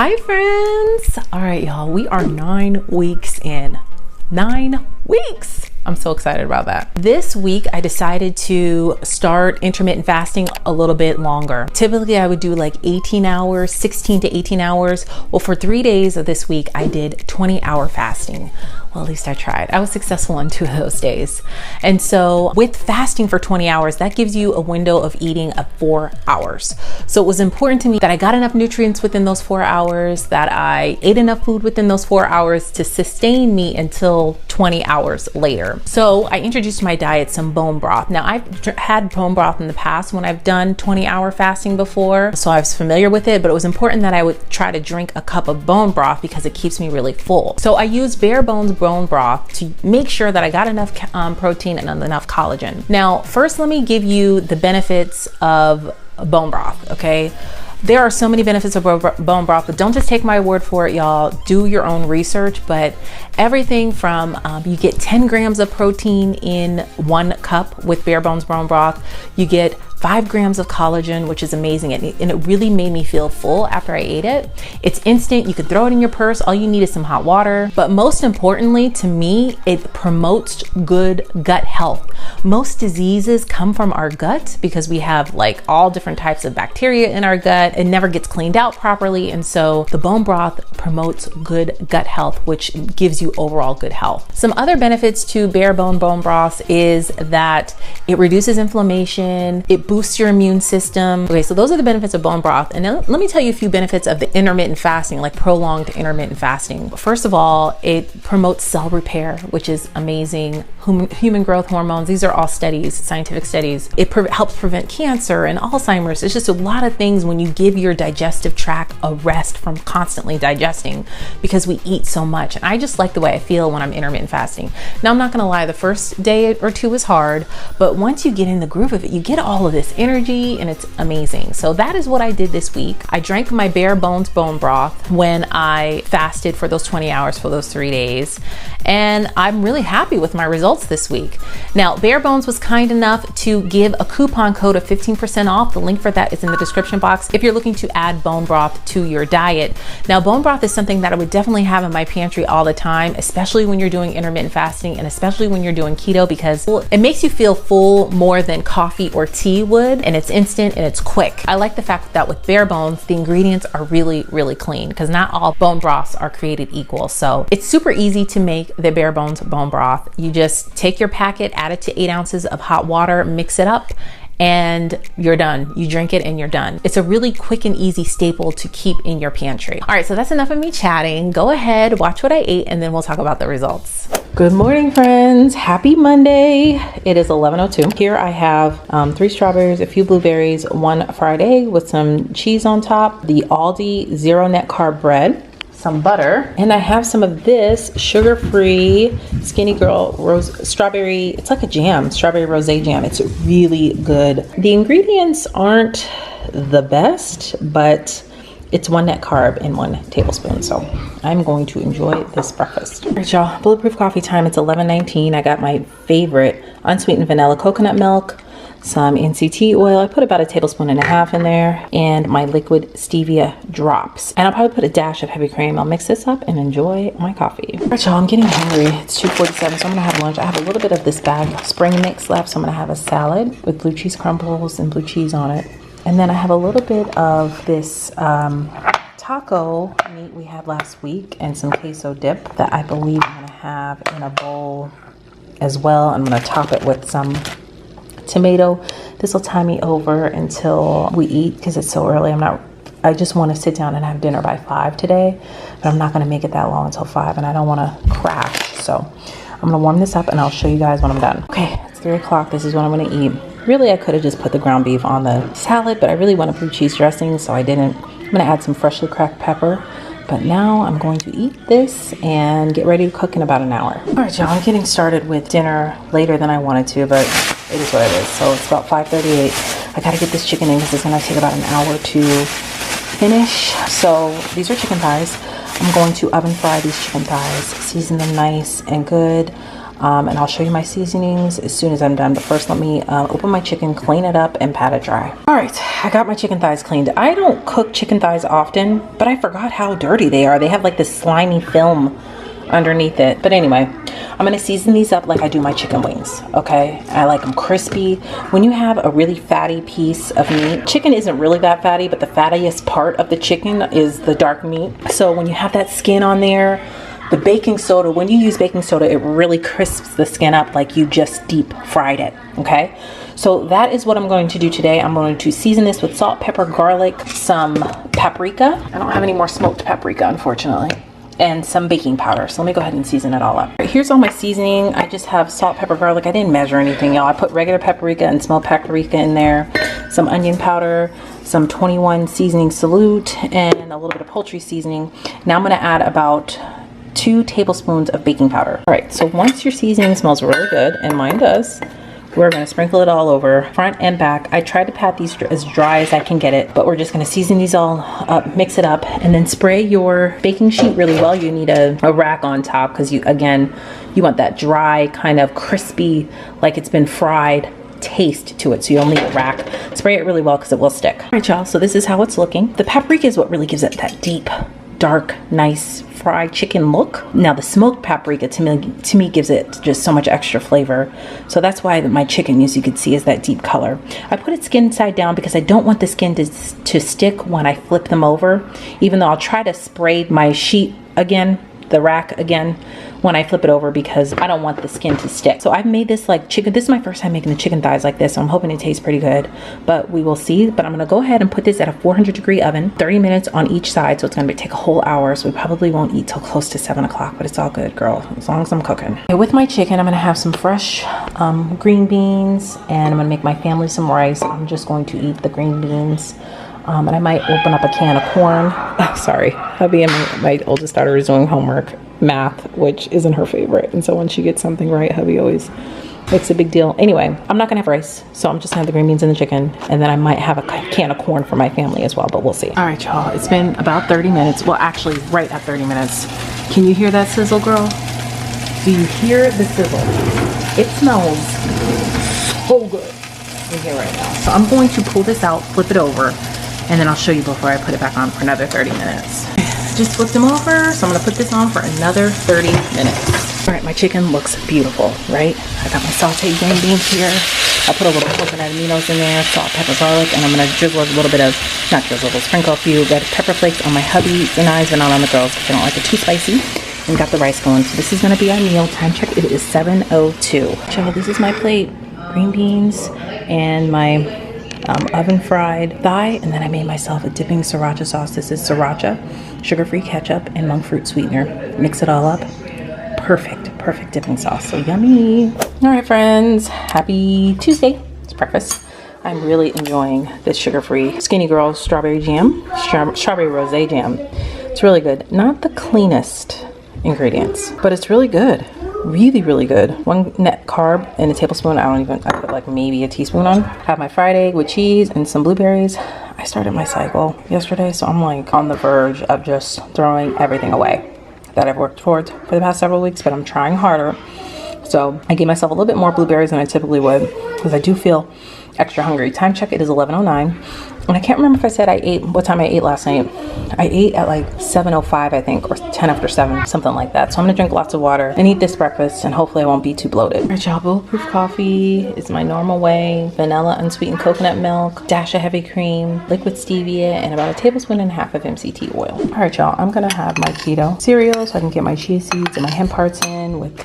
Hi friends. All right, y'all, we are 9 weeks in. 9 weeks. I'm so excited about that. This week, I decided to start intermittent fasting a little bit longer. Typically, I would do like 18 hours, 16 to 18 hours. Well, for 3 days of this week, I did 20-hour fasting. Well, at least I tried. I was successful on 2 of those days. And so with fasting for 20 hours, that gives you a window of eating of 4 hours. So it was important to me that I got enough nutrients within those 4 hours, that I ate enough food within those 4 hours to sustain me until 20 hours later. So I introduced to my diet some bone broth. Now I've had bone broth in the past when I've done 20-hour fasting before, so I was familiar with it, but it was important that I would try to drink a cup of bone broth because it keeps me really full. So I used bare bones bone broth to make sure that I got enough protein and enough collagen. Now, first, let me give you the benefits of bone broth, okay? There are so many benefits of bone broth, but don't just take my word for it, y'all. Do your own research. But everything from you get 10 grams of protein in 1 cup with bare bones bone broth. You get 5 grams of collagen, which is amazing. And it really made me feel full after I ate it. It's instant. You can throw it in your purse. All you need is some hot water. But most importantly, to me, it promotes good gut health. Most diseases come from our gut because we have like all different types of bacteria in our gut. It never gets cleaned out properly. And so the bone broth promotes good gut health, which gives you overall good health. Some other benefits to bare bone broth is that it reduces inflammation. It boosts your immune system. Okay, so those are the benefits of bone broth. And then let me tell you a few benefits of the intermittent fasting, like prolonged intermittent fasting. First of all, it promotes cell repair, which is amazing. Human growth hormones, these are all studies, scientific studies. It helps prevent cancer and Alzheimer's. It's just a lot of things when you give your digestive tract a rest from constantly digesting because we eat so much. And I just like the way I feel when I'm intermittent fasting. Now, I'm not gonna lie, the first day or 2 is hard, but once you get in the groove of it, you get all of this energy and it's amazing. So that is what I did this week. I drank my bare bones bone broth when I fasted for those 20 hours for those 3 days. And I'm really happy with my results this week. Now, Bare Bones was kind enough to give a coupon code of 15% off. The link for that is in the description box if you're looking to add bone broth to your diet. Now, bone broth is something that I would definitely have in my pantry all the time, especially when you're doing intermittent fasting and especially when you're doing keto, because it makes you feel full more than coffee or tea would, and it's instant and it's quick. I like the fact that with Bare Bones, the ingredients are really, really clean because not all bone broths are created equal. So it's super easy to make the Bare Bones bone broth. You just take your packet, add it to 8 ounces of hot water, mix it up, and you're done. You drink it and you're done. It's a really quick and easy staple to keep in your pantry. All right, so that's enough of me chatting. Go ahead, watch what I ate, and then we'll talk about the results. Good morning, friends. Happy Monday. It is 11:02. Here I have 3 strawberries, a few blueberries, 1 fried egg with some cheese on top, the Aldi zero net carb bread, some butter, and I have some of this sugar-free Skinny Girl strawberry. It's like a jam, strawberry rosé jam. It's really good. The ingredients aren't the best, but it's 1 net carb in 1 tablespoon. So I'm going to enjoy this breakfast. All right, y'all, bulletproof coffee time. It's 11:19. I got my favorite unsweetened vanilla coconut milk, some NCT oil. I put about 1.5 tablespoons in there, and my liquid stevia drops. And I'll probably put a dash of heavy cream. I'll mix this up and enjoy my coffee. All right, y'all, I'm getting hungry. It's 2:47, so I'm gonna have lunch. I have a little bit of this bag of spring mix left, so I'm gonna have a salad with blue cheese crumbles and blue cheese on it. And then I have a little bit of this taco meat we had last week and some queso dip that I believe I'm gonna have in a bowl as well. I'm gonna top it with some tomato. This will tie me over until we eat because it's so early. I just want to sit down and have dinner by 5 today, but I'm not going to make it that long until 5, and I don't want to crash. So I'm going to warm this up and I'll show you guys when I'm done. Okay, it's 3 o'clock. This is what I'm going to eat. Really, I could have just put the ground beef on the salad, but I really want a blue cheese dressing, so I didn't. I'm going to add some freshly cracked pepper. But now I'm going to eat this and get ready to cook in about an hour. All right, y'all, I'm getting started with dinner later than I wanted to, but it is what it is. So it's about 5:38. I gotta get this chicken in because it's gonna take about an hour to finish. So these are chicken thighs. I'm going to oven fry these chicken thighs, season them nice and good. And I'll show you my seasonings as soon as I'm done. But first, let me open my chicken, clean it up, and pat it dry. All right, I got my chicken thighs cleaned. I don't cook chicken thighs often, but I forgot how dirty they are. They have like this slimy film underneath it. But anyway, I'm gonna season these up like I do my chicken wings, okay? I like them crispy. When you have a really fatty piece of meat, chicken isn't really that fatty, but the fattiest part of the chicken is the dark meat. So when you have that skin on there, the baking soda, when you use baking soda, it really crisps the skin up like you just deep fried it, okay? So that is what I'm going to do today. I'm going to season this with salt, pepper, garlic, some paprika. I don't have any more smoked paprika, unfortunately, and some baking powder. So let me go ahead and season it all up. Right, here's all my seasoning. I just have salt, pepper, garlic. I didn't measure anything, y'all. I put regular paprika and smoked paprika in there, some onion powder, some 21 seasoning salute, and a little bit of poultry seasoning. Now I'm gonna add about 2 tablespoons of baking powder. All right, so once your seasoning smells really good, and mine does, we're gonna sprinkle it all over, front and back. I tried to pat these as dry as I can get it, but we're just gonna season these all up, mix it up, and then spray your baking sheet really well. You need a rack on top because you want that dry, kind of crispy, like it's been fried taste to it. So you'll need a rack. Spray it really well because it will stick. All right, y'all, so this is how it's looking. The paprika is what really gives it that deep, dark, nice fried chicken look. Now the smoked paprika to me gives it just so much extra flavor. So that's why my chicken, as you can see, is that deep color. I put it skin side down because I don't want the skin to stick when I flip them over, even though I'll try to spray my sheet again, the rack again, when I flip it over, because I don't want the skin to stick. So I've made this like chicken. This is my first time making the chicken thighs like this, so I'm hoping it tastes pretty good, but we will see. But I'm gonna go ahead and put this at a 400-degree oven, 30 minutes on each side. So it's gonna take a whole hour. So we probably won't eat till close to 7 o'clock, but it's all good, girl, as long as I'm cooking. Okay, with my chicken, I'm gonna have some fresh green beans, and I'm gonna make my family some rice. I'm just going to eat the green beans. And I might open up a can of corn. Oh, sorry, hubby and my oldest daughter is doing homework, math, which isn't her favorite. And so when she gets something right, hubby always makes a big deal. Anyway, I'm not gonna have rice, so I'm just gonna have the green beans and the chicken, and then I might have a can of corn for my family as well, but we'll see. All right, y'all, it's been about 30 minutes. Well, actually, right at 30 minutes. Can you hear that sizzle, girl? Do you hear the sizzle? It smells so good in here right now. So I'm going to pull this out, flip it over, and then I'll show you before I put it back on for another 30 minutes. Just flipped them over, so I'm gonna put this on for another 30 minutes. All right, my chicken looks beautiful, right? I got my sauteed green beans here. I put a little coconut aminos in there, salt, pepper, garlic, and I'm gonna drizzle a little bit of, not drizzle, but sprinkle a few red pepper flakes on my hubby and I's, but not on the girls because I don't like it too spicy. And got the rice going. So this is gonna be our meal. Time check, it is 7:02. So this is my plate, green beans and my oven fried thigh, and then I made myself a dipping sriracha sauce. This is sriracha, sugar-free ketchup, and monk fruit sweetener. Mix it all up. Perfect dipping sauce. So yummy. All right, friends, happy Tuesday. It's breakfast. I'm really enjoying this sugar-free Skinny Girl strawberry jam, strawberry rosé jam. It's really good. Not the cleanest ingredients, but it's really good. Really good. 1 net carb and a tablespoon. I put like maybe a teaspoon on. Have my fried egg with cheese and some blueberries. I started my cycle yesterday, so I'm like on the verge of just throwing everything away that I've worked towards for the past several weeks, but I'm trying harder. So I gave myself a little bit more blueberries than I typically would because I do feel extra hungry. Time check, it is 11:09. And I can't remember if I said what time I ate last night. I ate at like 7:05, I think, or 10 after 7, something like that. So I'm gonna drink lots of water and eat this breakfast, and hopefully I won't be too bloated. All right, y'all, bulletproof coffee is my normal way. Vanilla unsweetened coconut milk, dash of heavy cream, liquid stevia, and about 1.5 tablespoons of MCT oil. All right, y'all, I'm gonna have my keto cereal so I can get my chia seeds and my hemp hearts in with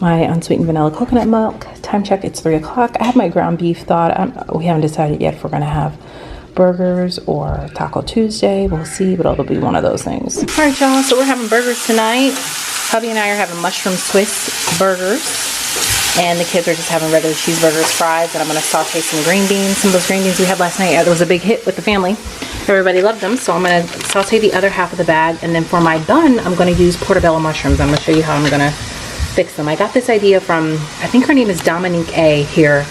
my unsweetened vanilla coconut milk. Time check, it's 3 o'clock. I have my ground beef thawed. We haven't decided yet if we're gonna have burgers or Taco Tuesday. We'll see, but it'll be one of those things. All right, y'all, so we're having burgers tonight. Hubby and I are having mushroom Swiss burgers, and the kids are just having regular cheeseburgers, fries, and I'm gonna saute some green beans. Some of those green beans we had last night, there was a big hit with the family. Everybody loved them, so I'm gonna saute the other half of the bag, and then for my bun, I'm gonna use portobello mushrooms. I'm gonna show you how I'm gonna fix them. I got this idea from, I think her name is Dominique A here.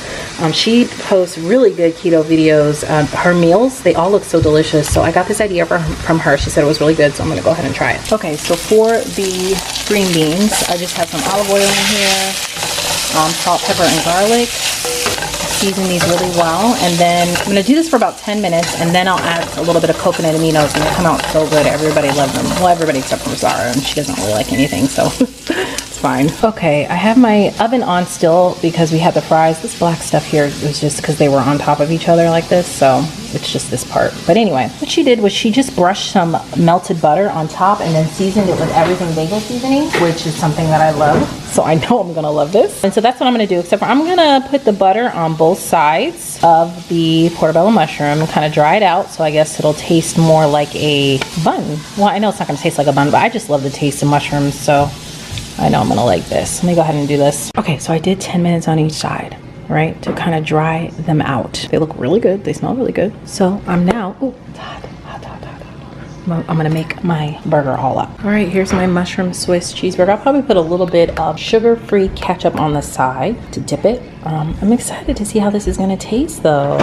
She posts really good keto videos. Her meals, they all look so delicious. So I got this idea from her. She said it was really good, so I'm gonna go ahead and try it. Okay, so for the green beans, I just have some olive oil in here, salt, pepper, and garlic. Season these really well, and then I'm gonna do this for about 10 minutes, and then I'll add a little bit of coconut aminos, and they come out so good. Everybody loves them. Well, everybody except for Zara, and she doesn't really like anything, so it's fine. Okay, I have my oven on still because we had the fries. This black stuff here was just because they were on top of each other like this, so it's just this part. But anyway, what she did was she just brushed some melted butter on top and then seasoned it with everything bagel seasoning, which is something that I love. So I know I'm gonna love this. And so that's what I'm gonna do, except for I'm gonna put the butter on both sides of the portobello mushroom and kind of dry it out. So I guess it'll taste more like a bun. Well, I know it's not gonna taste like a bun, but I just love the taste of mushrooms. So I know I'm gonna like this. Let me go ahead and do this. Okay, so I did 10 minutes on each side, right? To kind of dry them out. They look really good, they smell really good. So I'm now, oh, it's hot. I'm gonna make my burger all up. All right, here's my mushroom Swiss cheeseburger. I'll probably put a little bit of sugar-free ketchup on the side to dip it. I'm excited to see how this is gonna taste though.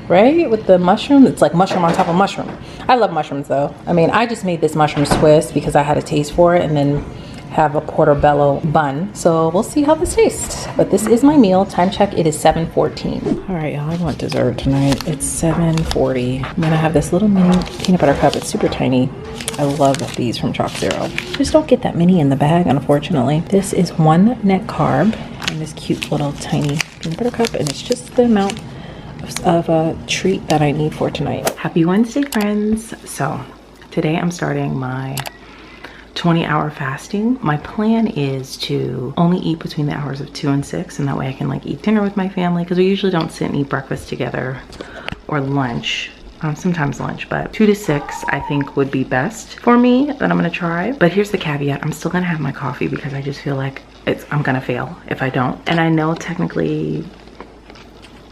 Right, with the mushroom, it's like mushroom on top of mushroom. I love mushrooms though. I mean, I just made this mushroom Swiss because I had a taste for it, and then have a portobello bun. So we'll see how this tastes. But this is my meal. Time check, it is 7:14. All right, y'all, I want dessert tonight. It's 7:40. I'm gonna have this little mini peanut butter cup. It's super tiny. I love these from Chalk Zero. Just don't get that many in the bag, unfortunately. This is 1 net carb in this cute little tiny peanut butter cup, and it's just the amount of a treat that I need for tonight. Happy Wednesday, friends. So today I'm starting my 20-hour fasting. My plan is to only eat between the hours of 2 and 6, and that way I can like eat dinner with my family, because we usually don't sit and eat breakfast together or lunch. Sometimes lunch, but 2 to 6 I think would be best for me, that I'm gonna try. But here's the caveat, I'm still gonna have my coffee because I just feel like I'm gonna fail if I don't. And I know technically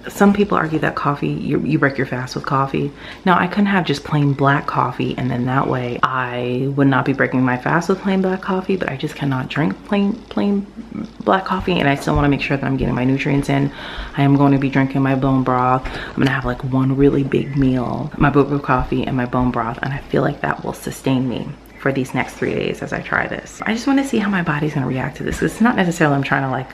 some people argue that coffee, you break your fast with coffee. Now, I couldn't have just plain black coffee, and then that way I would not be breaking my fast with plain black coffee, but I just cannot drink plain black coffee, and I still want to make sure that I'm getting my nutrients in. I am going to be drinking my bone broth. I'm going to have like one really big meal, my bulletproof coffee and my bone broth, and I feel like that will sustain me for these next 3 days as I try this. I just want to see how my body's going to react to this. It's not necessarily I'm trying to like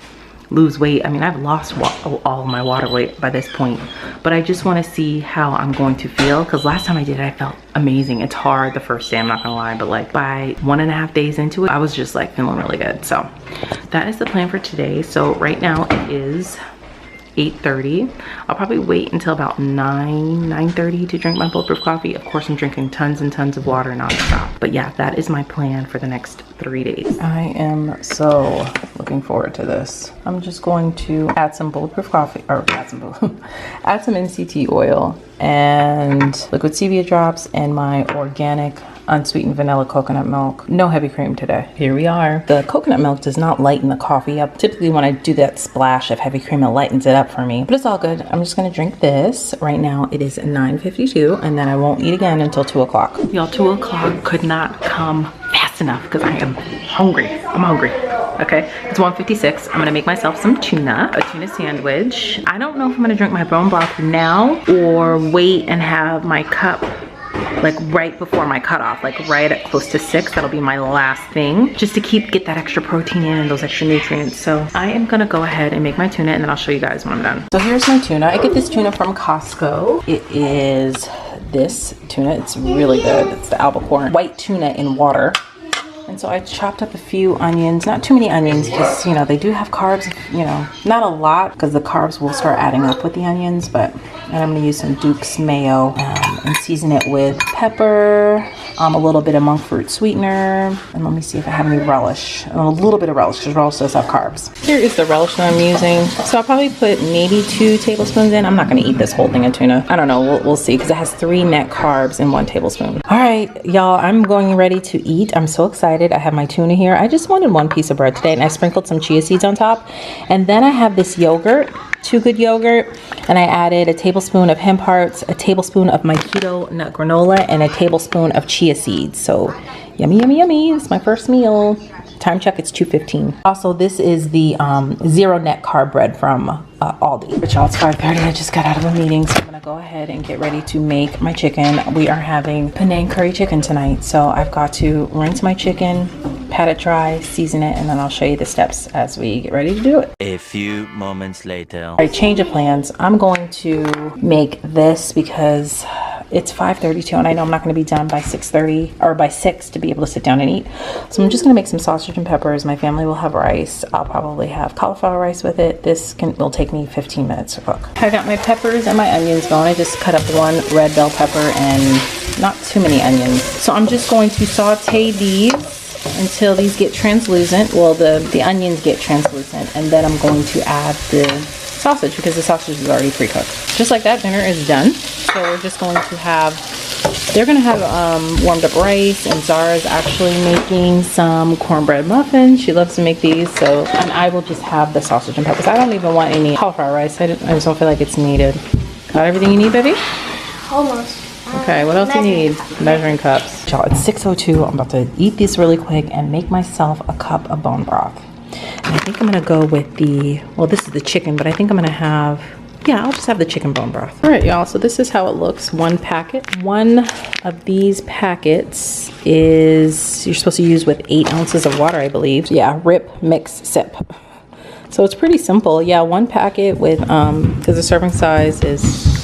lose weight. I mean, I've lost all of my water weight by this point, but I just want to see how I'm going to feel, because last time I did it, I felt amazing. It's hard the first day, I'm not gonna lie, but like by 1.5 days into it, I was just like feeling really good. So that is the plan for today. So right now it is 8:30. I'll probably wait until about 9:30 to drink my bulletproof coffee. Of course, I'm drinking tons and tons of water nonstop. But yeah, that is my plan for the next 3 days. I am so looking forward to this. I'm just going to add some bulletproof coffee, or add some MCT oil and liquid stevia drops and my organic unsweetened vanilla coconut milk. No heavy cream today. Here we are. The coconut milk does not lighten the coffee up. Typically when I do that splash of heavy cream, it lightens it up for me, but it's all good. I'm just gonna drink this. Right now it is 9:52, and then I won't eat again until 2 o'clock. Y'all, 2 o'clock could not come fast enough because I am hungry. I'm hungry. Okay, it's 1:56. I'm gonna make myself some tuna, a tuna sandwich. I don't know if I'm gonna drink my bone broth now or wait and have my cup like right before my cutoff, like right at close to 6. That'll be my last thing, just to get that extra protein in and those extra nutrients. So I am gonna go ahead and make my tuna, and then I'll show you guys when I'm done. So here's my tuna. I get this tuna from Costco. It is this tuna. It's really good. It's the albacore white tuna in water. And so I chopped up a few onions, not too many onions, because you know they do have carbs, you know, not a lot, because the carbs will start adding up with the onions. But and I'm gonna use some Duke's mayo and season it with pepper, a little bit of monk fruit sweetener, and let me see if I have any relish. A little bit of relish, because relish does have carbs. Here is the relish that I'm using. So I'll probably put maybe 2 tablespoons in. I'm not gonna eat this whole thing of tuna. I don't know, we'll see, because it has 3 net carbs in 1 tablespoon. All right, y'all, I'm going ready to eat. I'm so excited. I have my tuna here. I just wanted 1 piece of bread today, and I sprinkled some chia seeds on top. And then I have this yogurt, Too Good yogurt, and I added a tablespoon of hemp hearts, a tablespoon of my keto nut granola, and a tablespoon of chia seeds. So yummy, yummy, yummy. It's my first meal. Time check, it's 2:15. Also, this is the zero net carb bread from Aldi. But y'all, it's 5:30. I just got out of a meeting, so I'm gonna go ahead and get ready to make my chicken. We are having Penang curry chicken tonight, so I've got to rinse my chicken, pat it dry, season it, and then I'll show you the steps as we get ready to do it. A few moments later. All right, change of plans. I'm going to make this because it's 5:32 and I know I'm not going to be done by 6:30 or by 6 to be able to sit down and eat. So I'm just going to make some sausage and peppers. My family will have rice. I'll probably have cauliflower rice with it. This will take me 15 minutes to cook. I got my peppers and my onions going. I just cut up one red bell pepper and not too many onions. So I'm just going to saute these until these get translucent. Well, the onions get translucent, and then I'm going to add the sausage because the sausage is already pre-cooked. Just like that, dinner is done. So we're just going to have, they're gonna have warmed up rice, and Zara's actually making some cornbread muffins. She loves to make these, so, and I will just have the sausage and peppers. I don't even want any cauliflower rice. I just don't feel like it's needed. Got everything you need, baby? Almost. Okay, what else do you need? Measuring cups. Y'all, it's 6:02. I'm about to eat this really quick and make myself a cup of bone broth. And I think I'm gonna go with well, this is the chicken, but I think I'm gonna have, yeah, I'll just have the chicken bone broth. All right, y'all, so this is how it looks. One packet. One of these packets is, you're supposed to use with 8 ounces of water, I believe. Yeah, rip, mix, sip. So it's pretty simple. Yeah, one packet with, because the serving size is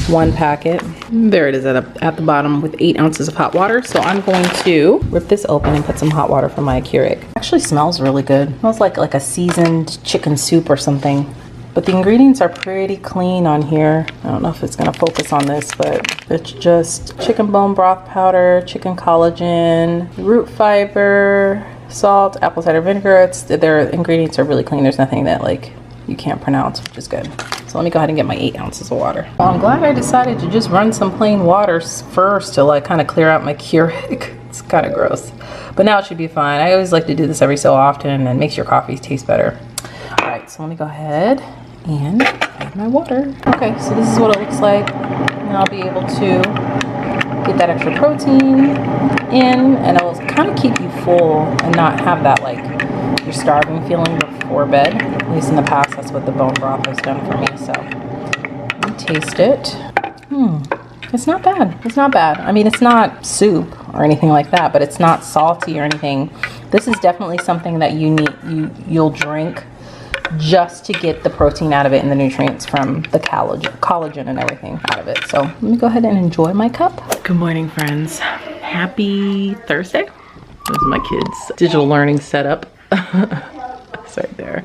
1 packet. There it is at the bottom with 8 ounces of hot water. So I'm going to rip this open and put some hot water from my Keurig. Actually smells really good. It smells like a seasoned chicken soup or something. But the ingredients are pretty clean on here. I don't know if it's gonna focus on this, but it's just chicken bone broth powder, chicken collagen, root fiber, salt, apple cider vinegar. Their ingredients are really clean. There's nothing that you can't pronounce, which is good. So let me go ahead and get my 8 ounces of water. Well, I'm glad I decided to just run some plain water first to kind of clear out my Keurig. It's kind of gross, but now it should be fine. I always like to do this every so often, and it makes your coffee taste better. All right, so let me go ahead and add my water. Okay, so this is what it looks like. And I'll be able to get that extra protein in, and it'll kind of keep you full and not have that you're starving feeling before bed. At least in the past, that's what the bone broth has done for me. So let me taste it. It's not bad. It's not bad. I mean, it's not soup or anything like that, but it's not salty or anything. This is definitely something that you'll drink just to get the protein out of it and the nutrients from the collagen and everything out of it. So let me go ahead and enjoy my cup. Good morning, friends. Happy Thursday. This is my kids' digital learning setup. It's right there.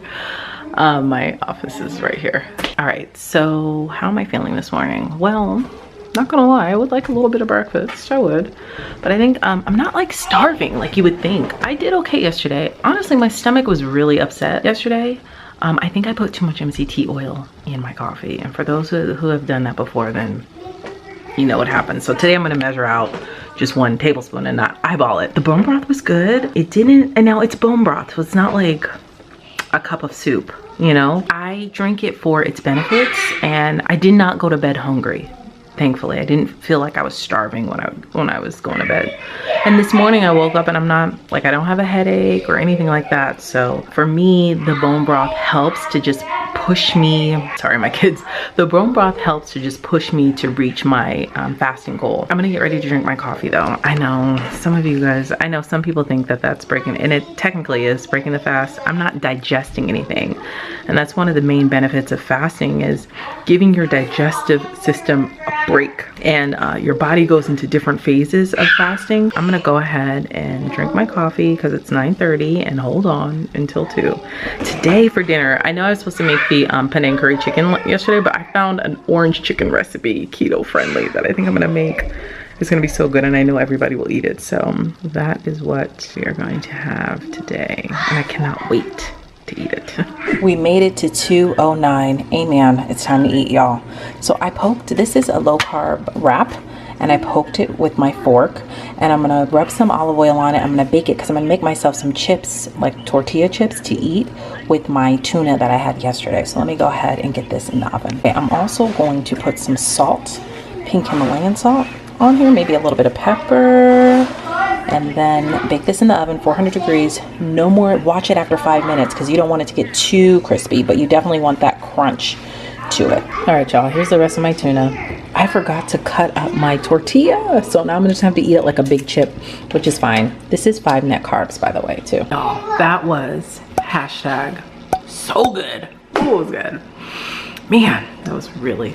My office is right here. All right, so how am I feeling this morning? Well, not gonna lie, I would like a little bit of breakfast. I would, but I think I'm not starving like you would think. I did okay yesterday. Honestly, my stomach was really upset yesterday. I think I put too much MCT oil in my coffee, and for those who have done that before, then you know what happens. So today I'm gonna measure out just 1 tablespoon and not eyeball it. The bone broth was good. It didn't, and now it's bone broth, so it's not like a cup of soup, you know? I drink it for its benefits, and I did not go to bed hungry. Thankfully, I didn't feel like I was starving when I was going to bed. And this morning I woke up and I'm not, I don't have a headache or anything like that. So for me, the bone broth helps to just push me, sorry my kids, the bone broth helps to just push me to reach my fasting goal. I'm gonna get ready to drink my coffee though. I know some of you guys, I know some people think that that's breaking, and it technically is breaking the fast. I'm not digesting anything. And that's one of the main benefits of fasting, is giving your digestive system a break, and your body goes into different phases of fasting. I'm gonna go ahead and drink my coffee because it's 9:30 and hold on until 2. Today for dinner, I know I was supposed to make the Penang curry chicken yesterday, but I found an orange chicken recipe, keto friendly, that I think I'm gonna make. It's gonna be so good, and I know everybody will eat it. So that is what we are going to have today, and I cannot wait to eat it. We made it to 2:09. Amen. It's time to eat, y'all. So I poked, this is a low carb wrap, and I poked it with my fork, and I'm gonna rub some olive oil on it. I'm gonna bake it because I'm gonna make myself some chips, like tortilla chips, to eat with my tuna that I had yesterday. So let me go ahead and get this in the oven. Okay, I'm also going to put some salt, pink Himalayan salt on here, maybe a little bit of pepper, and then bake this in the oven, 400 degrees. No more, watch it after 5 minutes because you don't want it to get too crispy, but you definitely want that crunch to it. All right, y'all, here's the rest of my tuna. I forgot to cut up my tortilla, so now I'm gonna just have to eat it like a big chip, which is fine. This is 5 net carbs, by the way, too. Oh, that was hashtag so good. Oh, it was good. Man, that was really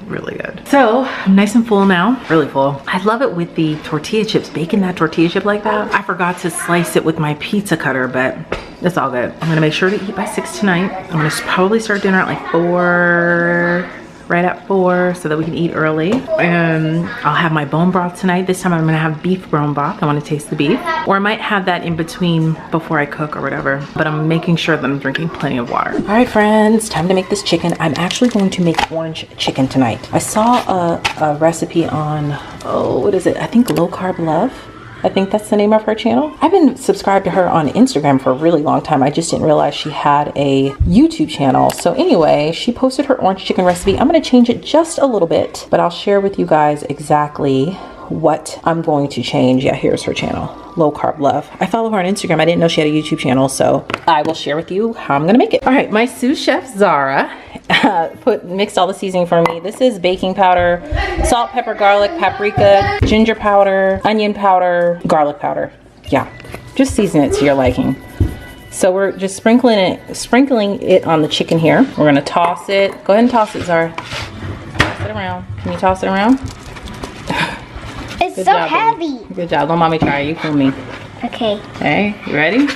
good. So I'm nice and full now, really full. I love it with the tortilla chips, baking that tortilla chip like that. I forgot to slice it with my pizza cutter, but it's all good. I'm gonna make sure to eat by 6 tonight. I'm gonna probably start dinner at like 4, right at 4, so that we can eat early. And I'll have my bone broth tonight. This time I'm gonna have beef bone broth. I wanna taste the beef. Or I might have that in between before I cook or whatever. But I'm making sure that I'm drinking plenty of water. All right, friends, time to make this chicken. I'm actually going to make orange chicken tonight. I saw a recipe on, oh, what is it? I think Low Carb Love. I think that's the name of her channel. I've been subscribed to her on Instagram for a really long time. I just didn't realize she had a YouTube channel. So anyway, she posted her orange chicken recipe. I'm gonna change it just a little bit, but I'll share with you guys exactly what I'm going to change. Yeah, here's her channel, Low Carb Love. I follow her on Instagram. I didn't know she had a YouTube channel, so I will share with you how I'm gonna make it. All right, my sous chef, Zara, mixed all the seasoning for me. This is baking powder, salt, pepper, garlic, paprika, ginger powder, onion powder, garlic powder. Yeah, just season it to your liking. So we're just sprinkling it on the chicken here. We're gonna toss it. Go ahead and toss it, Zara. Toss it around. Can you toss it around? It's Good so job, heavy. Baby. Good job. Let mommy try it. You film me. Okay. Okay, you ready?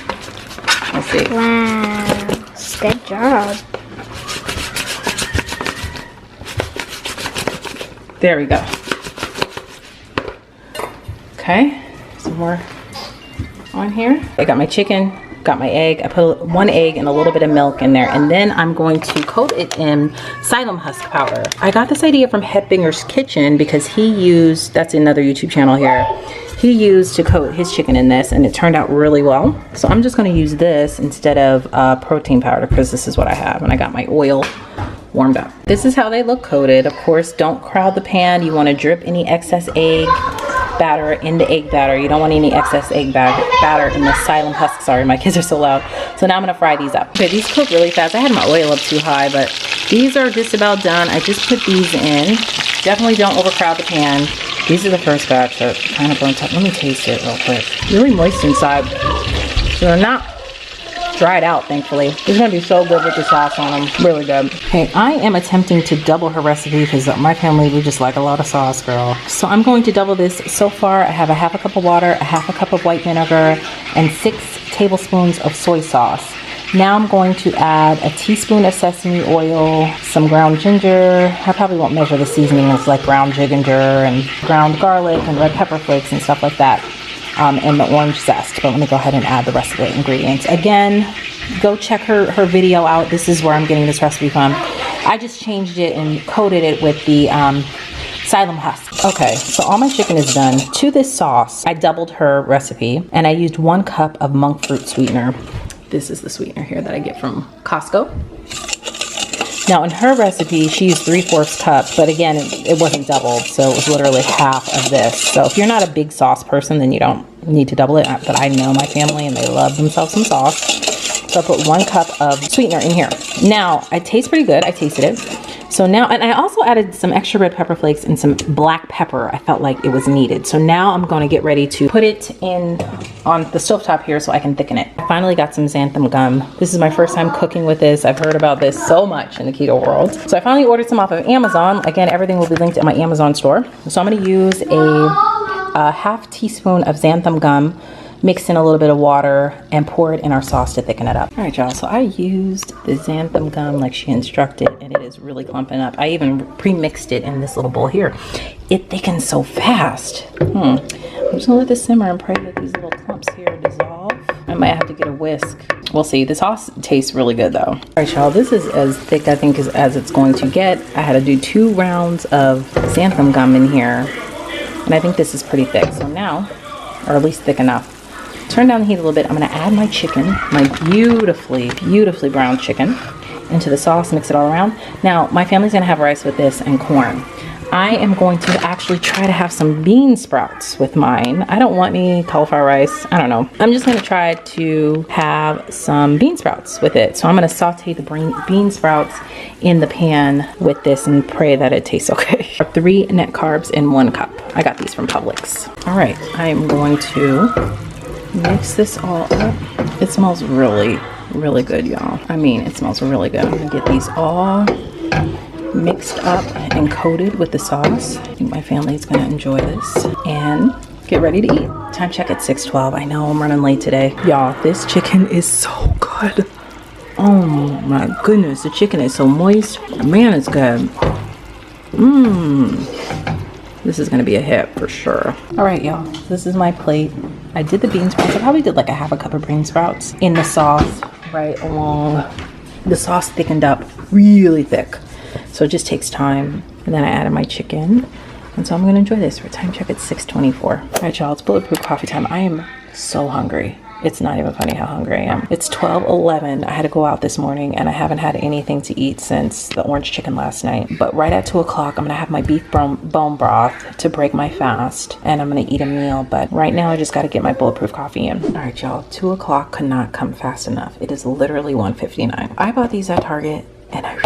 Let's see. Wow. Good job. There we go. Okay, some more on here. I got my chicken, got my egg. I put 1 egg and a little bit of milk in there, and then I'm going to coat it in psyllium husk powder. I got this idea from Headbinger's Kitchen because he used, that's another YouTube channel here, he used to coat his chicken in this, and it turned out really well. So I'm just going to use this instead of protein powder because this is what I have, and I got my oil warmed up. This is how they look coated. Of course, don't crowd the pan. You want to drip any excess egg batter into egg batter. You don't want any excess egg batter in the psyllium husk. Sorry, my kids are so loud. So now I'm gonna fry these up. Okay, these cook really fast. I had my oil up too high, but these are just about done. I just put these in. Definitely don't overcrowd the pan. These are the first batch that kind of burnt up. Let me taste it real quick. Really moist inside. So they're not dried out, thankfully. It's gonna be so good with the sauce on them. Really good. Okay, I am attempting to double her recipe because my family, we just like a lot of sauce, girl. So I'm going to double this. So far, I have a half a cup of water, a half a cup of white vinegar, and 6 tablespoons of soy sauce. Now I'm going to add a teaspoon of sesame oil, some ground ginger. I probably won't measure the seasoning. It's like ground ginger and ground garlic and red pepper flakes and stuff like that. And the orange zest, but let me go ahead and add the rest of the ingredients. Again, go check her video out. This is where I'm getting this recipe from. I just changed it and coated it with the psyllium husk. Okay, so all my chicken is done. To this sauce, I doubled her recipe and I used 1 cup of monk fruit sweetener. This is the sweetener here that I get from Costco. Now in her recipe, she used 3/4 cup, but again, it wasn't doubled, so it was literally half of this. So if you're not a big sauce person, then you don't need to double it, but I know my family and they love themselves some sauce. So I put 1 cup of sweetener in here. Now, it tastes pretty good. I tasted it. So now, and I also added some extra red pepper flakes and some black pepper. I felt like it was needed. So now I'm going to get ready to put it in on the stovetop here so I can thicken it. I finally got some xanthan gum. This is my first time cooking with this. I've heard about this so much in the keto world. So I finally ordered some off of Amazon. Again, everything will be linked in my Amazon store. So I'm going to use a half teaspoon of xanthan gum, mix in a little bit of water, and pour it in our sauce to thicken it up. All right, y'all, so I used the xanthan gum like she instructed, and it is really clumping up. I even pre-mixed it in this little bowl here. It thickens so fast. I'm just gonna let this simmer and pray that these little clumps here dissolve. I might have to get a whisk. We'll see. The sauce tastes really good though. All right, y'all, this is as thick, I think, as it's going to get. I had to do 2 rounds of xanthan gum in here, and I think this is pretty thick. So now, or at least thick enough. Turn down the heat a little bit. I'm gonna add my chicken, my beautifully, beautifully browned chicken, into the sauce, mix it all around. Now, my family's gonna have rice with this and corn. I am going to actually try to have some bean sprouts with mine. I don't want any cauliflower rice. I don't know. I'm just gonna try to have some bean sprouts with it. So I'm gonna saute the bean sprouts in the pan with this and pray that it tastes okay. 3 net carbs in 1 cup. I got these from Publix. All right, I'm going to mix this all up. It smells really, really good, y'all. I mean, it smells really good. I'm gonna get these all mixed up and coated with the sauce. I think my family is gonna enjoy this and get ready to eat. Time check at 6:12. I know I'm running late today. Y'all, this chicken is so good. Oh my goodness, the chicken is so moist. Man, it's good. This is gonna be a hit for sure. All right, y'all, this is my plate. I did the bean sprouts. I probably did like a half a cup of bean sprouts in the sauce right along. The sauce thickened up really thick. So it just takes time. And then I added my chicken. And so I'm gonna enjoy this for time check at 6:24. All right, y'all, it's bulletproof coffee time. I am so hungry. It's not even funny how hungry I am. It's 12:11. I had to go out this morning and I haven't had anything to eat since the orange chicken last night. But right at 2 o'clock, I'm gonna have my beef bone broth to break my fast and I'm gonna eat a meal. But right now I just gotta get my bulletproof coffee in. All right, y'all, 2 o'clock could not come fast enough. It is literally 1:59. I bought these at Target and I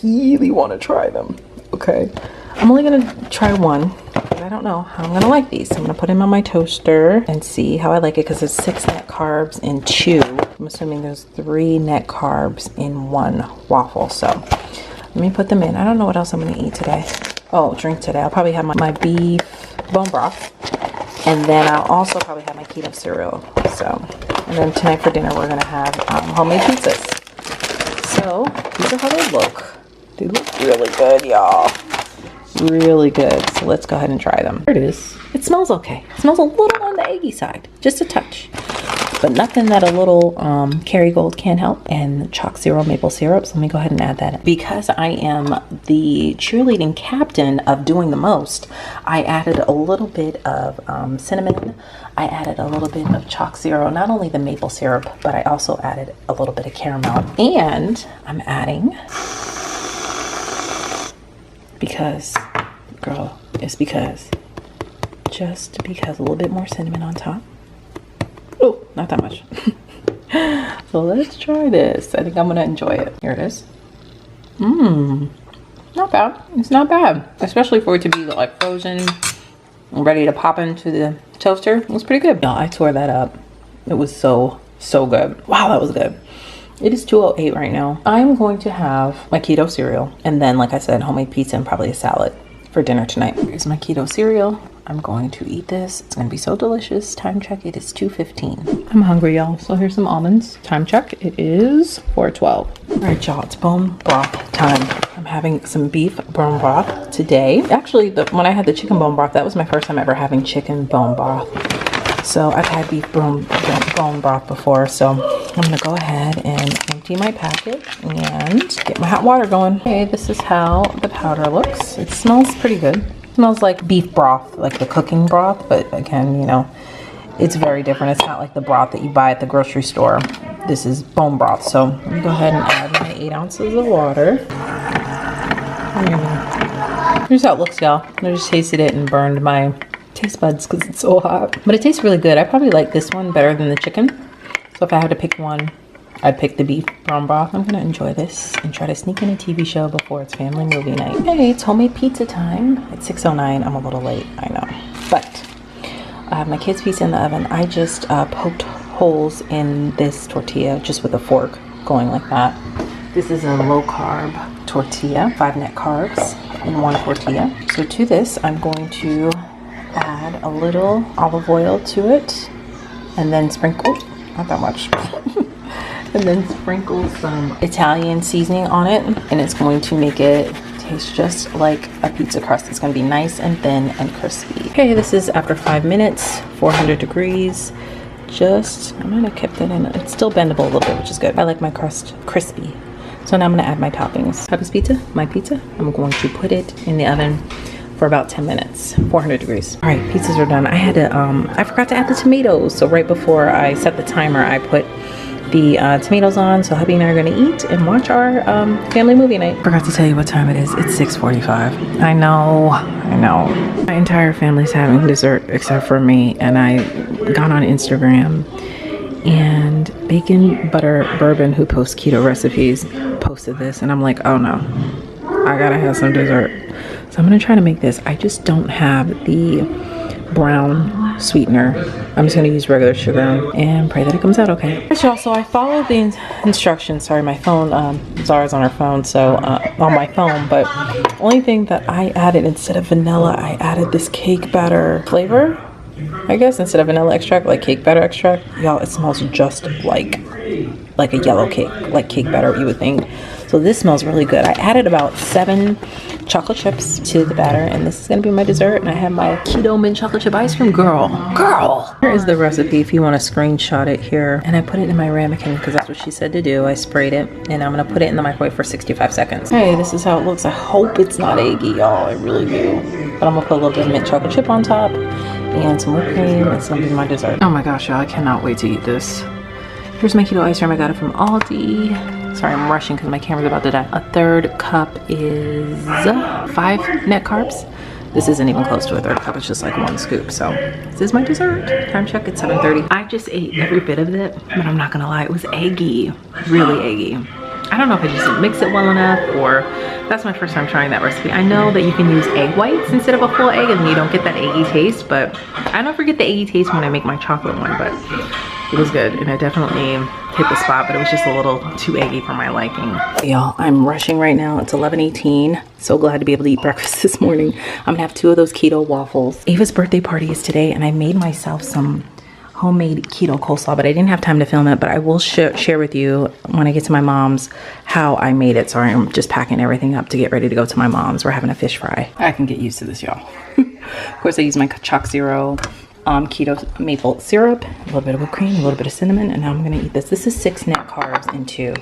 really want to try them. Okay, I'm only gonna try one, but I don't know how I'm gonna like these. I'm gonna put them on my toaster and see how I like it because there's 6 net carbs in 2. I'm assuming there's 3 net carbs in 1 waffle. So let me put them in. I don't know what else I'm gonna eat today. Oh, drink today. I'll probably have my beef bone broth, and then I'll also probably have my keto cereal. So, and then tonight for dinner we're gonna have homemade pizzas. So these are how they look. They look really good, y'all. Really good. So let's go ahead and try them. There it is. It smells okay. It smells a little on the eggy side, just a touch, but nothing that a little Kerrygold can't help. And chalk zero maple syrup. So let me go ahead and add that in. Because I am the cheerleading captain of doing the most, I added a little bit of cinnamon. I added a little bit of chalk zero, not only the maple syrup, but I also added a little bit of caramel. And I'm adding, because, girl, it's because, just because, a little bit more cinnamon on top. Oh, not that much. So let's try this. I think I'm gonna enjoy it. Here it is. Not bad. It's not bad, especially for it to be like frozen, ready to pop into the toaster. It was pretty good. Y'all, I tore that up. It was so good. Wow, that was good. It is 2:08 right now. I'm going to have my keto cereal and then, like I said, homemade pizza and probably a salad for dinner tonight. Here's my keto cereal. I'm going to eat this. It's gonna be so delicious. Time check, it is 2:15. I'm hungry, y'all. So here's some almonds. Time check, it is 4:12. All right, y'all, it's bone broth time. I'm having some beef bone broth today. Actually, when I had the chicken bone broth, that was my first time ever having chicken bone broth. So I've had beef bone broth before, so I'm gonna go ahead and empty my packet and get my hot water going. Okay, this is how the powder looks. It smells pretty good. It smells like beef broth, like the cooking broth, but again, you know, it's very different. It's not like the broth that you buy at the grocery store. This is bone broth. So let me go ahead and add my 8 ounces of water. Here's how it looks, y'all. I just tasted it and burned my taste buds because it's so hot, but it tastes really good. I probably like this one better than the chicken, so if I had to pick one, I'd pick the beef bone broth. I'm gonna enjoy this and try to sneak in a TV show before it's family movie night. Hey, it's homemade pizza time. It's 6:09. I'm a little late, I know, but I have my kids' pizza in the oven. I just poked holes in this tortilla just with a fork, going like that. This is a low carb tortilla, 5 net carbs in 1 tortilla. So to this, I'm going to add a little olive oil to it and then sprinkle, not that much, and then sprinkle some Italian seasoning on it, and it's going to make it taste just like a pizza crust. It's going to be nice and thin and crispy. Okay, this is after 5 minutes, 400 degrees. I might have kept that in. It's still bendable a little bit, which is good. I like my crust crispy. So now I'm going to add my toppings. Hubby's pizza, my pizza. I'm going to put it in the oven for about 10 minutes, 400 degrees. All right, pizzas are done. I had to, I forgot to add the tomatoes. So right before I set the timer, I put the tomatoes on, so hubby and I are gonna eat and watch our family movie night. Forgot to tell you what time it is. It's 6:45. I know. My entire family's having dessert except for me, and I got on Instagram, and Bacon Butter Bourbon, who posts keto recipes, posted this, and I'm like, oh no, I gotta have some dessert. So I'm gonna try to make this. I just don't have the brown sweetener. I'm just gonna use regular sugar and pray that it comes out okay. Y'all, so I followed the instructions. Sorry, my phone, Zara's on her phone, so on my phone, but only thing that I added instead of vanilla, I added this cake batter flavor, I guess, instead of vanilla extract, like cake batter extract. Y'all, it smells just like a yellow cake, like cake batter, you would think. So this smells really good. I added about 7 chocolate chips to the batter, and this is gonna be my dessert. And I have my keto mint chocolate chip ice cream. Girl. Here is the recipe if you want to screenshot it here. And I put it in my ramekin because that's what she said to do. I sprayed it, and I'm gonna put it in the microwave for 65 seconds. Hey, this is how it looks. I hope it's not eggy, y'all. I really do. But I'm gonna put a little bit of mint chocolate chip on top and some whipped cream. It's gonna be my dessert. Oh my gosh, y'all, I cannot wait to eat this. Here's my keto ice cream. I got it from Aldi. Sorry, I'm rushing because my camera's about to die. A 1/3 cup is 5 net carbs. This isn't even close to a 1/3 cup. It's just like 1 scoop. So this is my dessert. Time check at 7:30. I just ate every bit of it, but I'm not gonna lie, it was eggy, really eggy. I don't know if I just didn't mix it well enough, or that's my first time trying that recipe. I know that you can use egg whites instead of a full egg and you don't get that eggy taste, but I don't forget the eggy taste when I make my chocolate one, but it was good, and I definitely hit the spot, but it was just a little too eggy for my liking. Y'all, I'm rushing right now. It's 11:18. So glad to be able to eat breakfast this morning. I'm gonna have 2 of those keto waffles. Ava's birthday party is today, and I made myself some homemade keto coleslaw, but I didn't have time to film it, but I will share with you when I get to my mom's how I made it. Sorry, I'm just packing everything up to get ready to go to my mom's. We're having a fish fry. I can get used to this, y'all. Of course, I use my Choc Zero keto maple syrup, a little bit of whipped cream, a little bit of cinnamon, and now I'm gonna eat this. This is 6 net carbs in 2.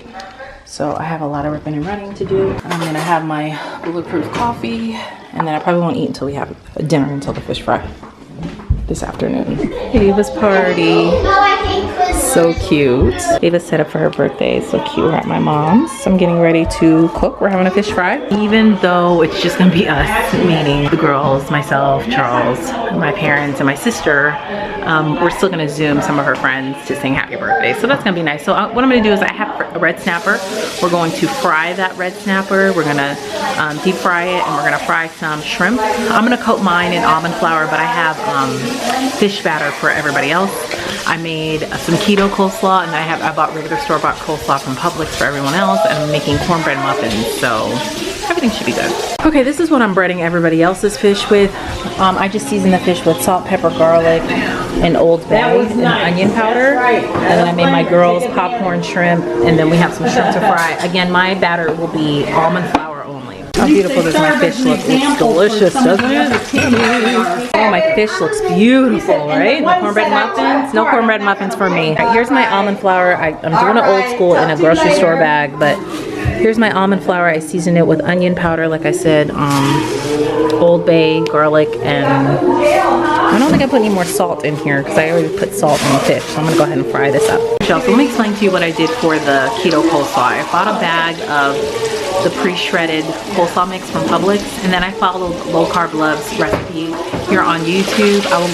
So I have a lot of ripping and running to do. I'm gonna have my bulletproof coffee, and then I probably won't eat until we have dinner, until the fish fry this afternoon. Ava's party. So cute. Ava set up for her birthday. So cute. We're at my mom's. So I'm getting ready to cook. We're having a fish fry. Even though it's just gonna be us, meaning the girls, myself, Charles, my parents, and my sister, we're still gonna Zoom some of her friends to sing happy birthday. So that's gonna be nice. So what I'm gonna do is I have a red snapper. We're going to fry that red snapper. We're gonna deep fry it, and we're gonna fry some shrimp. I'm gonna coat mine in almond flour, but I have fish batter for everybody else. I made some keto coleslaw, and I bought regular store-bought coleslaw from Publix for everyone else, and I'm making cornbread muffins, so everything should be good. Okay, this is what I'm breading everybody else's fish with. I just seasoned the fish with salt, pepper, garlic, and Old Bay and onion powder. And then I made my girls popcorn shrimp, and then we have some shrimp to fry. Again, my batter will be almond flour only. How beautiful does my fish look? It's delicious, doesn't it? Oh, my fish looks beautiful, right? The cornbread muffins? No cornbread muffins for me. All right, here's my almond flour. I'm doing it old school in a grocery store bag, but here's my almond flour. I seasoned it with onion powder, like I said, Old Bay, garlic, and I don't think I put any more salt in here because I already put salt in the fish. So I'm gonna go ahead and fry this up. So let me explain to you what I did for the keto coleslaw. I bought a bag of the pre-shredded coleslaw mix from Publix, and then I followed Low Carb Love's recipe here on YouTube. I will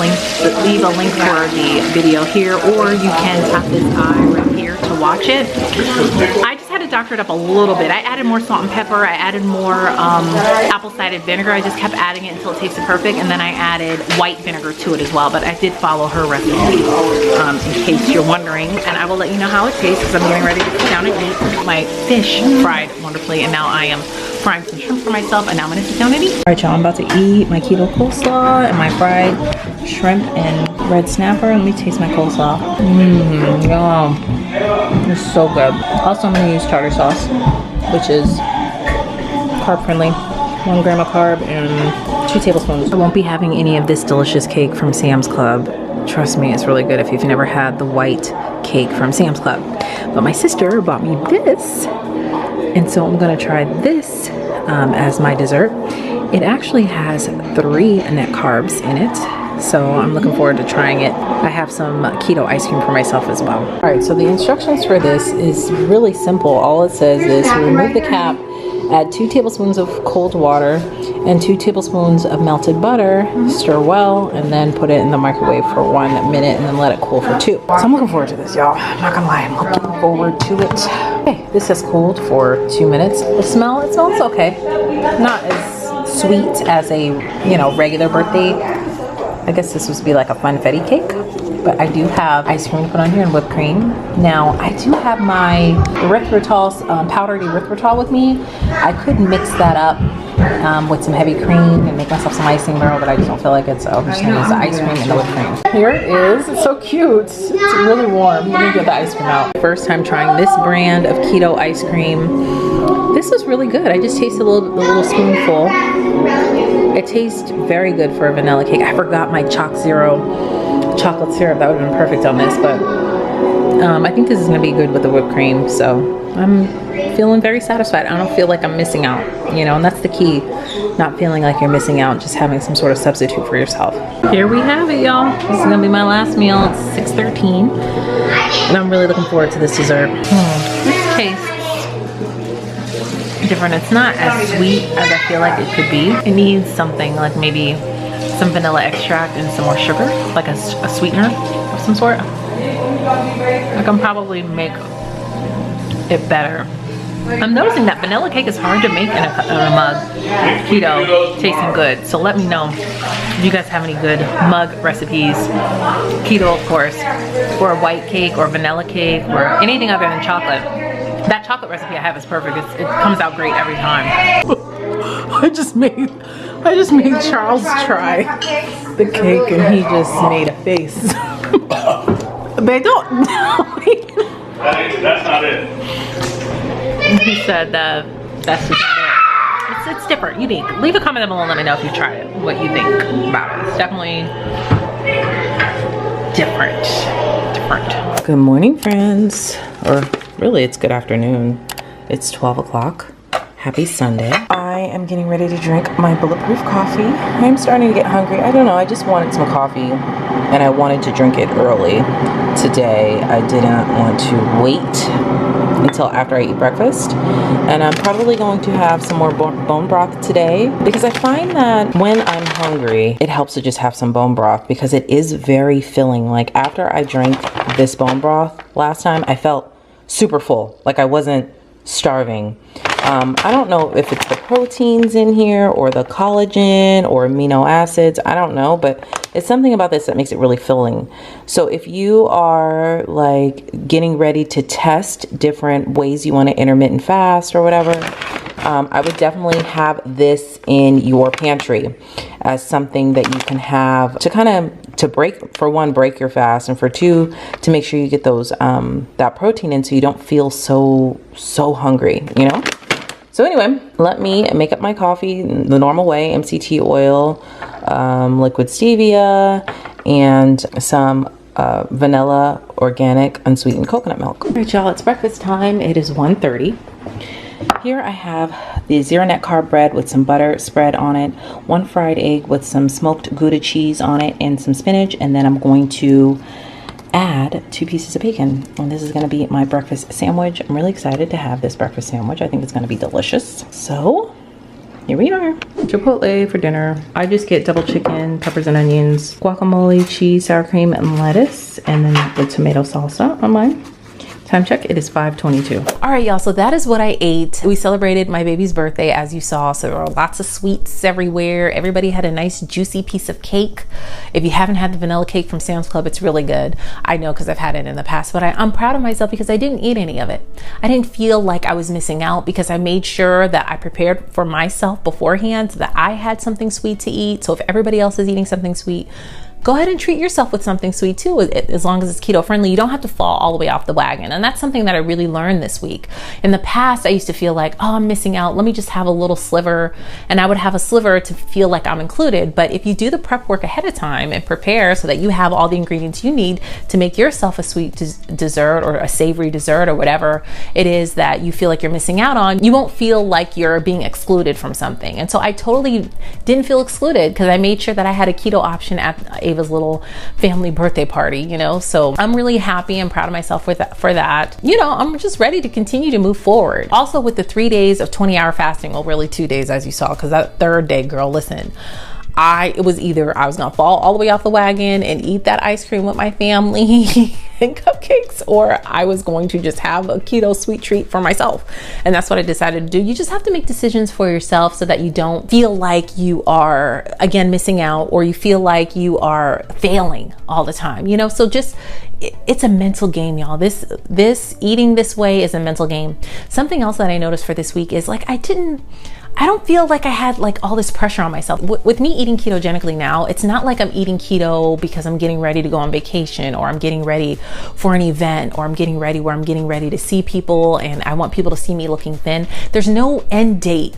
leave a link for the video here, or you can tap this eye right here to watch it. I just had to doctor it up a little bit. I added more salt and pepper. I added more apple cider vinegar. I just kept adding it until it tasted perfect, and then I added white vinegar to it as well. But I did follow her recipe in case you're wondering, and I will let you know how it tastes because I'm getting ready to sit down and eat. My fish fried wonderfully, and now I am frying some shrimp for myself, and now I'm gonna sit down and eat. All right, y'all, I'm about to eat my keto coleslaw and my fried shrimp and red snapper. Let me taste my coleslaw. Yum. It's so good. Also, I'm gonna use tartar sauce, which is carb friendly. 1 gram of carb and 2 tablespoons. I won't be having any of this delicious cake from Sam's Club. Trust me, it's really good if you've never had the white cake from Sam's Club. But my sister bought me this, and so I'm gonna try this as my dessert. It actually has 3 net carbs in it, so I'm looking forward to trying it. I have some keto ice cream for myself as well. All right, so the instructions for this is really simple. All it says is remove the cap, add 2 tablespoons of cold water and 2 tablespoons of melted butter, stir well, and then put it in the microwave for 1 minute and then let it cool for 2. So I'm looking forward to this, y'all. I'm not gonna lie, I'm looking forward to it. Okay, this has cooled for 2 minutes. The smell, it smells okay. Not as sweet as a, you know, regular birthday. I guess this would be like a funfetti cake. But I do have ice cream put on here and whipped cream. Now, I do have my erythritol, powdered erythritol with me. I could mix that up with some heavy cream and make myself some icing barrel, but I just don't feel like it, so I'm just gonna use the ice cream and the whipped cream. Here it is. It's so cute. It's really warm. Let me get the ice cream out. First time trying this brand of keto ice cream. This is really good. I just tasted a little spoonful. It tastes very good for a vanilla cake. I forgot my Choc Zero chocolate syrup. That would have been perfect on this, but I think this is going to be good with the whipped cream, so I'm feeling very satisfied. I don't feel like I'm missing out, you know, and that's the key, not feeling like you're missing out, just having some sort of substitute for yourself. Here we have it, y'all. This is going to be my last meal. It's 6:13, and I'm really looking forward to this dessert. This tastes different. It's not as sweet as I feel like it could be. It needs something like maybe some vanilla extract and some more sugar, like a sweetener of some sort. I can probably make it better. I'm noticing that vanilla cake is hard to make in a mug. Keto, tasting good. So let me know if you guys have any good mug recipes. Keto, of course, or a white cake or vanilla cake or anything other than chocolate. That chocolate recipe I have is perfect. It comes out great every time. I just made Charles try the cake and he just made a face. But don't. That's not it. He said that that's just not it. It's different, unique. Leave a comment down below and let me know if you've tried it, what you think about it. It's definitely different. Good morning, friends. Or really, it's good afternoon. It's 12 o'clock. Happy Sunday. I am getting ready to drink my bulletproof coffee. I'm starting to get hungry. I don't know, I just wanted some coffee and I wanted to drink it early. Today, I didn't want to wait until after I eat breakfast. And I'm probably going to have some more bone broth today because I find that when I'm hungry, it helps to just have some bone broth because it is very filling. Like after I drank this bone broth last time, I felt super full, like I wasn't starving. I don't know if it's the proteins in here or the collagen or amino acids. I don't know, but it's something about this that makes it really filling. So if you are like getting ready to test different ways you want to intermittent fast or whatever, I would definitely have this in your pantry as something that you can have to kind of break, for one, break your fast, and for two, to make sure you get those that protein in so you don't feel so hungry, you know. So anyway, let me make up my coffee the normal way: MCT oil, liquid stevia, and some vanilla organic unsweetened coconut milk. All right, y'all, it's breakfast time. It is 1:30. Here I have the Zara net carb bread with some butter spread on it, 1 fried egg with some smoked Gouda cheese on it, and some spinach. And then I'm going to add 2 pieces of bacon. And this is going to be my breakfast sandwich. I'm really excited to have this breakfast sandwich. I think it's going to be delicious. So here we are. Chipotle for dinner. I just get double chicken, peppers and onions, guacamole, cheese, sour cream, and lettuce, and then the tomato salsa on mine. Time check, it is 5:22. All right, y'all, so that is what I ate. We celebrated my baby's birthday, as you saw, so there were lots of sweets everywhere. Everybody had a nice juicy piece of cake. If you haven't had the vanilla cake from Sam's Club, it's really good. I know because I've had it in the past, but I'm proud of myself because I didn't eat any of it. I didn't feel like I was missing out because I made sure that I prepared for myself beforehand so that I had something sweet to eat. So if everybody else is eating something sweet, go ahead and treat yourself with something sweet too, as long as it's keto friendly. You don't have to fall all the way off the wagon. And that's something that I really learned this week. In the past, I used to feel like, oh, I'm missing out. Let me just have a little sliver. And I would have a sliver to feel like I'm included. But if you do the prep work ahead of time and prepare so that you have all the ingredients you need to make yourself a sweet dessert or a savory dessert or whatever it is that you feel like you're missing out on, you won't feel like you're being excluded from something. And so I totally didn't feel excluded because I made sure that I had a keto option at Ava's little family birthday party, you know? So I'm really happy and proud of myself for that. You know, I'm just ready to continue to move forward. Also with the 3 days of 20-hour fasting, well, really 2 days as you saw, because that third day, girl, listen, it was either I was gonna fall all the way off the wagon and eat that ice cream with my family and cupcakes, or I was going to just have a keto sweet treat for myself. And that's what I decided to do. You just have to make decisions for yourself so that you don't feel like you are, again, missing out, or you feel like you are failing all the time, you know? So just, it's a mental game, y'all. This eating this way is a mental game. Something else that I noticed for this week is like, I don't feel like I had like all this pressure on myself. With me eating ketogenically now, it's not like I'm eating keto because I'm getting ready to go on vacation, or I'm getting ready for an event, or I'm getting ready to see people and I want people to see me looking thin. There's no end date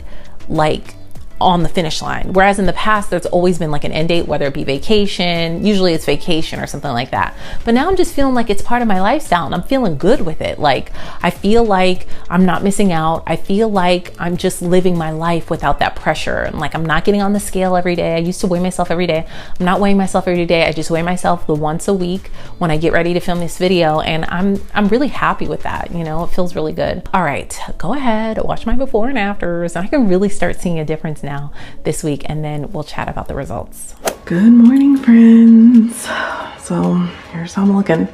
like on the finish line. Whereas in the past, there's always been like an end date, whether it be vacation, usually it's vacation or something like that. But now I'm just feeling like it's part of my lifestyle and I'm feeling good with it. Like, I feel like I'm not missing out. I feel like I'm just living my life without that pressure. And like, I'm not getting on the scale every day. I used to weigh myself every day. I'm not weighing myself every day. I just weigh myself the once a week when I get ready to film this video. And I'm really happy with that. You know, it feels really good. All right, go ahead, watch my before and afters. I can really start seeing a difference now this week, and then we'll chat about the results. Good morning, friends. So here's how I'm looking.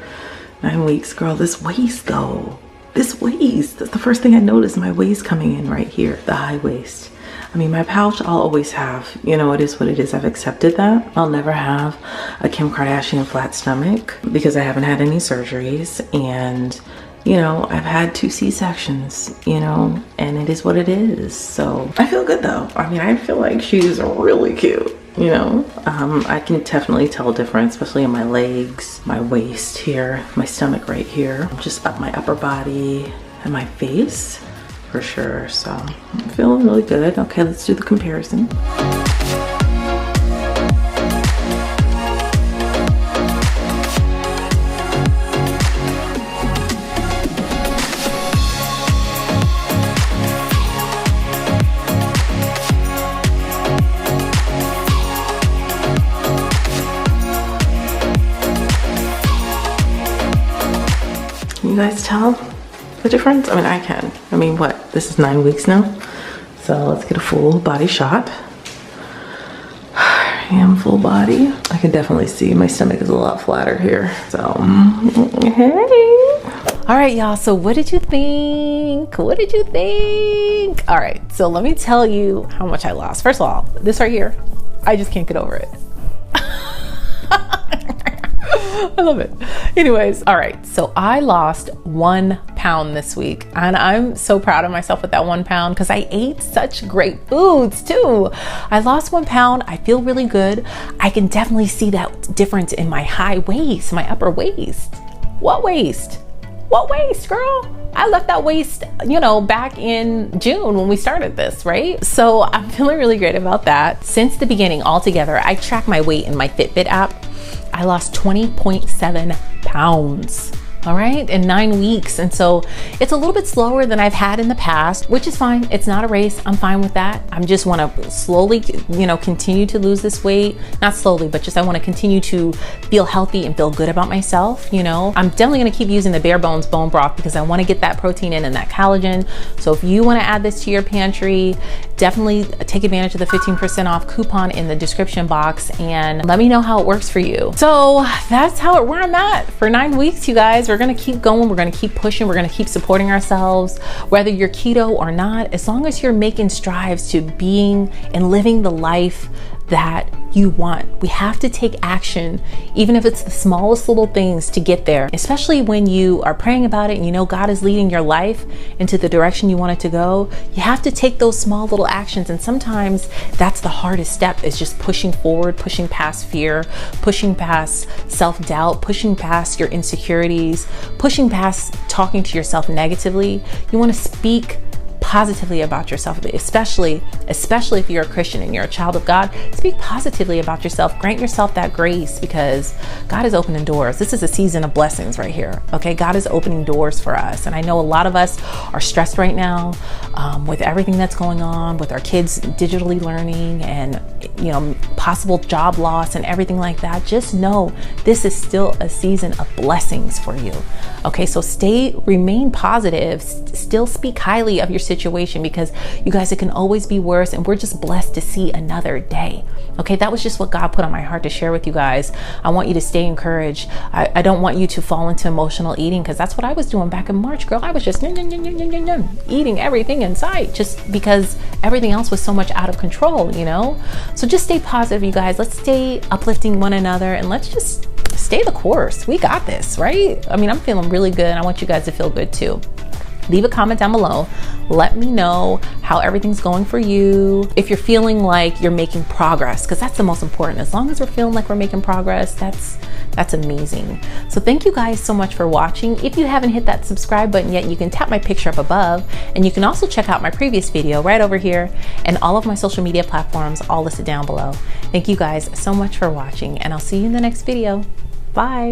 9 weeks, girl. This waist though, that's the first thing I noticed. My waist coming in right here, the high waist. I mean, my pouch I'll always have, you know, it is what it is. I've accepted that. I'll never have a Kim Kardashian flat stomach because I haven't had any surgeries, and you know, I've had 2 C-sections, you know, and it is what it is. So I feel good though. I mean, I feel like she's really cute, you know. I can definitely tell a difference, especially in my legs, my waist here, my stomach right here, just up my upper body and my face for sure. So I'm feeling really good. Okay, let's do the comparison. You guys tell the difference? I mean, I can. I mean, what? This is 9 weeks now. So let's get a full body shot. I am full body. I can definitely see my stomach is a lot flatter here. So, hey. All right, y'all. So what did you think? What did you think? All right. So let me tell you how much I lost. First of all, this right here, I just can't get over it. I love it. Anyways, all right. So I lost 1 pound this week, and I'm so proud of myself with that 1 pound because I ate such great foods too. I lost 1 pound. I feel really good. I can definitely see that difference in my high waist, my upper waist. What waist? What waist, girl? I left that waist, you know, back in June when we started this, right? So I'm feeling really great about that. Since the beginning altogether, I track my weight in my Fitbit app. I lost 20.7 pounds. All right, in 9 weeks. And so it's a little bit slower than I've had in the past, which is fine. It's not a race. I'm fine with that. I just want to slowly, you know, continue to lose this weight. Not slowly, but just I want to continue to feel healthy and feel good about myself. You know, I'm definitely going to keep using the bare bones bone broth because I want to get that protein in and that collagen. So if you want to add this to your pantry, definitely take advantage of the 15% off coupon in the description box and let me know how it works for you. So that's where I'm at for 9 weeks, you guys. We're gonna keep going, we're gonna keep pushing, we're gonna keep supporting ourselves, whether you're keto or not, as long as you're making strives to being and living the life that you want. We have to take action, even if it's the smallest little things, to get there, especially when you are praying about it and you know God is leading your life into the direction you want it to go. You have to take those small little actions, and sometimes that's the hardest step, is just pushing forward, pushing past fear, pushing past self-doubt, pushing past your insecurities, pushing past talking to yourself negatively. You want to speak positively about yourself, especially if you're a Christian and you're a child of God. Speak positively about yourself. Grant yourself that grace, because God is opening doors. This is a season of blessings right here. Okay, God is opening doors for us, and I know a lot of us are stressed right now with everything that's going on with our kids digitally learning, and possible job loss and everything like that. Just know this is still a season of blessings for you. Okay, so remain positive, still speak highly of your situation, because you guys, it can always be worse, and we're just blessed to see another day. Okay, that was just what God put on my heart to share with you guys. I want you to stay encouraged. I don't want you to fall into emotional eating, because that's what I was doing back in March, girl. I was just eating everything in sight, just because everything else was so much out of control, So just stay positive, you guys. Let's stay uplifting one another, and let's just stay the course. We got this, right? I mean, I'm feeling really good. I want you guys to feel good too. Leave a comment down below. Let me know how everything's going for you. If you're feeling like you're making progress, because that's the most important. As long as we're feeling like we're making progress, that's amazing. So thank you guys so much for watching. If you haven't hit that subscribe button yet, you can tap my picture up above, and you can also check out my previous video right over here, and all of my social media platforms all listed down below. Thank you guys so much for watching, and I'll see you in the next video. Bye.